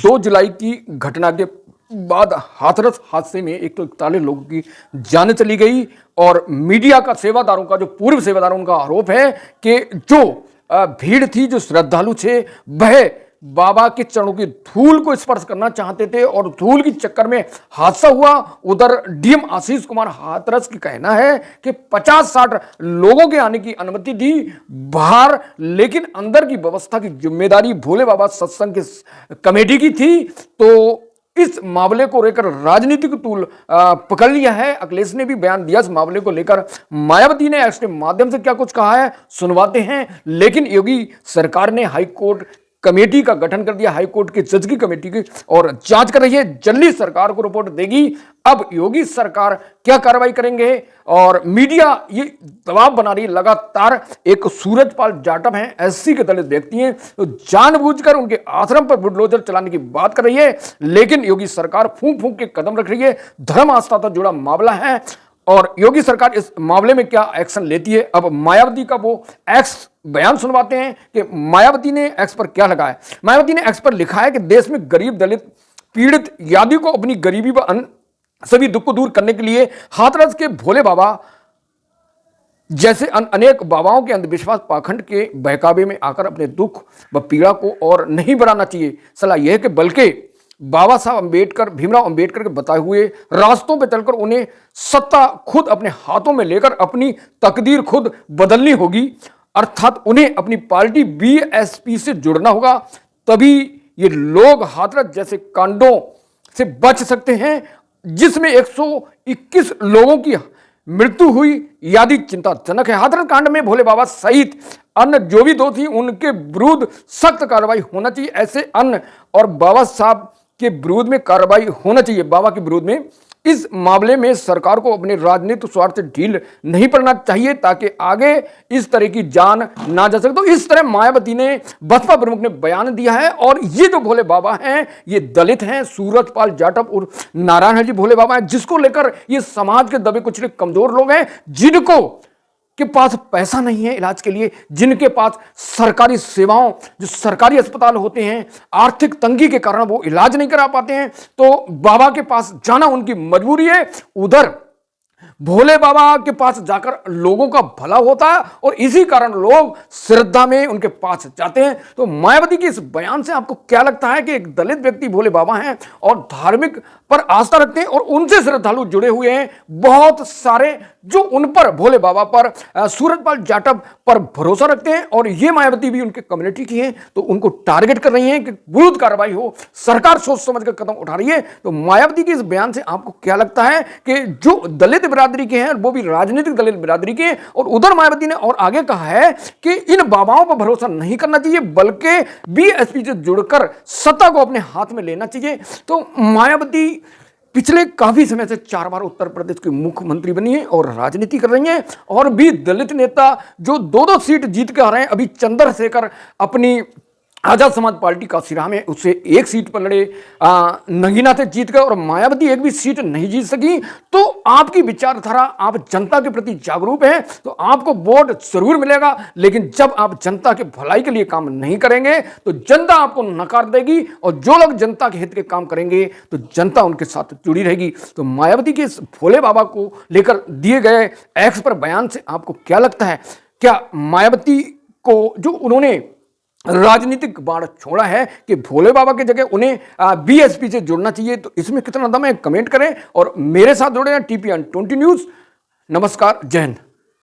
2 जुलाई की घटना के बाद हाथरस हादसे में 141 लोगों की जान चली गई और मीडिया का सेवादारों का जो पूर्व सेवादारों उनका आरोप है कि जो भीड़ थी, जो श्रद्धालु थे, वह बाबा के चरणों की धूल को स्पर्श करना चाहते थे और धूल के चक्कर में हादसा हुआ। उधर डीएम आशीष कुमार हाथरस की कहना है कि 50-60 लोगों के आने की अनुमति दी बाहर, लेकिन अंदर की व्यवस्था की जिम्मेदारी भोले बाबा सत्संग की कमेटी की थी। तो इस मामले को लेकर राजनीतिक टूल पकड़ लिया है। अखिलेश ने भी बयान दिया इस मामले को लेकर। मायावती ने एक्स के माध्यम से क्या कुछ कहा है सुनवाते हैं। लेकिन योगी सरकार ने हाईकोर्ट कमेटी का गठन कर दिया, हाईकोर्ट के जज की कमेटी की, और जांच कर रही है। जल्दी सरकार को रिपोर्ट देगी। अब योगी सरकार क्या कार्रवाई करेंगे और मीडिया ये दबाव बना रही है लगातार। एक सूरजपाल जाटव हैं, एससी के दलित व्यक्ति हैं, तो जानबूझकर उनके आश्रम पर बुलडोजर चलाने की बात कर रही है। लेकिन योगी सरकार फूंक फूंक के कदम रख रही है। धर्म आस्था से जुड़ा मामला है और योगी सरकार इस मामले में क्या एक्शन लेती है। अब मायावती का वो एक्स बयान सुनवाते हैं कि मायावती ने एक्स पर क्या लगा है। मायावती ने एक्स पर लिखा है कि देश में गरीब, दलित, पीड़ित यादी को अपनी गरीबी व अन्य सभी दुख को दूर करने के लिए हाथरस के भोले बाबा जैसे अनेक बाबाओं के अंधविश्वास पाखंड के बहकावे में आकर अपने दुख व पीड़ा को और नहीं बढ़ाना चाहिए। सलाह यह है कि बल्कि बाबा साहब अम्बेडकर, भीमराव अम्बेडकर के बताए हुए रास्तों पर चलकर उन्हें सत्ता खुद अपने हाथों में लेकर अपनी तकदीर खुद बदलनी होगी। अर्थात उन्हें अपनी पार्टी बीएसपी से जुड़ना होगा, तभी ये लोग हाथरस जैसे कांडों से बच सकते हैं जिसमें 121 लोगों की मृत्यु हुई। यादी चिंताजनक है। हाथरस कांड में भोले बाबा सहित अन्य जो भी दोषी उनके विरुद्ध सख्त कार्रवाई होना चाहिए। ऐसे अन्य और बाबा साहब के विरोध में कार्रवाई होना चाहिए। बाबा के विरोध में इस मामले में सरकार को अपने राजनीतिक स्वार्थ से ढील नहीं पड़ना चाहिए ताकि आगे इस तरह की जान ना जा सके। तो इस तरह मायावती ने, बसपा प्रमुख ने बयान दिया है। और ये जो भोले बाबा हैं ये दलित हैं। सूरजपाल जाटव और नारायण है जी भोले बाबा हैं, जिसको लेकर ये समाज के दबे कुचले कमजोर लोग हैं, जिनको के पास पैसा नहीं है इलाज के लिए, जिनके पास सरकारी सेवाओं, जो सरकारी अस्पताल होते हैं, आर्थिक तंगी के कारण वो इलाज नहीं करा पाते हैं, तो बाबा के पास जाना उनकी मजबूरी है। उधर भोले बाबा के पास जाकर लोगों का भला होता है और इसी कारण लोग श्रद्धा में उनके पास जाते हैं। तो मायावती के इस बयान से आपको क्या लगता है कि एक दलित व्यक्ति भोले बाबा हैं और धार्मिक पर आस्था रखते हैं और उनसे श्रद्धालु जुड़े हुए हैं बहुत सारे, जो उन पर भोले बाबा पर, सूरजपाल जाटव पर भरोसा रखते हैं, और ये मायावती भी उनके कम्युनिटी की है, तो उनको टारगेट कर रही हैं कि विरुद्ध कार्रवाई हो। सरकार सोच समझ कर कदम उठा रही है। तो मायावती के इस बयान से आपको क्या लगता है कि जो दलित बिरादरी के हैं, वो भी राजनीतिक दलित बिरादरी के हैं, और उधर मायावती ने और आगे कहा है कि इन बाबाओं पर भरोसा नहीं करना चाहिए बल्कि बीएसपी से जुड़कर सत्ता को अपने हाथ में लेना चाहिए। तो मायावती पिछले काफी समय से 4 बार उत्तर प्रदेश की मुख्यमंत्री बनी है और राजनीति कर रही हैं, और भी दलित नेता जो 2-2 सीट जीत के आ रहे हैं। अभी चंद्रशेखर अपनी आजाद समाज पार्टी काशीराम में उससे 1 सीट पर लड़े, नगीना से जीत गए, और मायावती एक भी सीट नहीं जीत सकी। तो आपकी विचारधारा, आप जनता के प्रति जागरूक हैं तो आपको वोट जरूर मिलेगा, लेकिन जब आप जनता के भलाई के लिए काम नहीं करेंगे तो जनता आपको नकार देगी, और जो लोग जनता के हित के काम करेंगे तो जनता उनके साथ जुड़ी रहेगी। तो मायावती के इस भोले बाबा को लेकर दिए गए एक्स पर बयान से आपको क्या लगता है? क्या मायावती को जो उन्होंने राजनीतिक बाढ़ छोड़ा है कि भोले बाबा की जगह उन्हें बीएसपी से जुड़ना चाहिए, तो इसमें कितना दम है? कमेंट करें और मेरे साथ जुड़े हैं TPN 20 न्यूज़। नमस्कार, जय हिंद।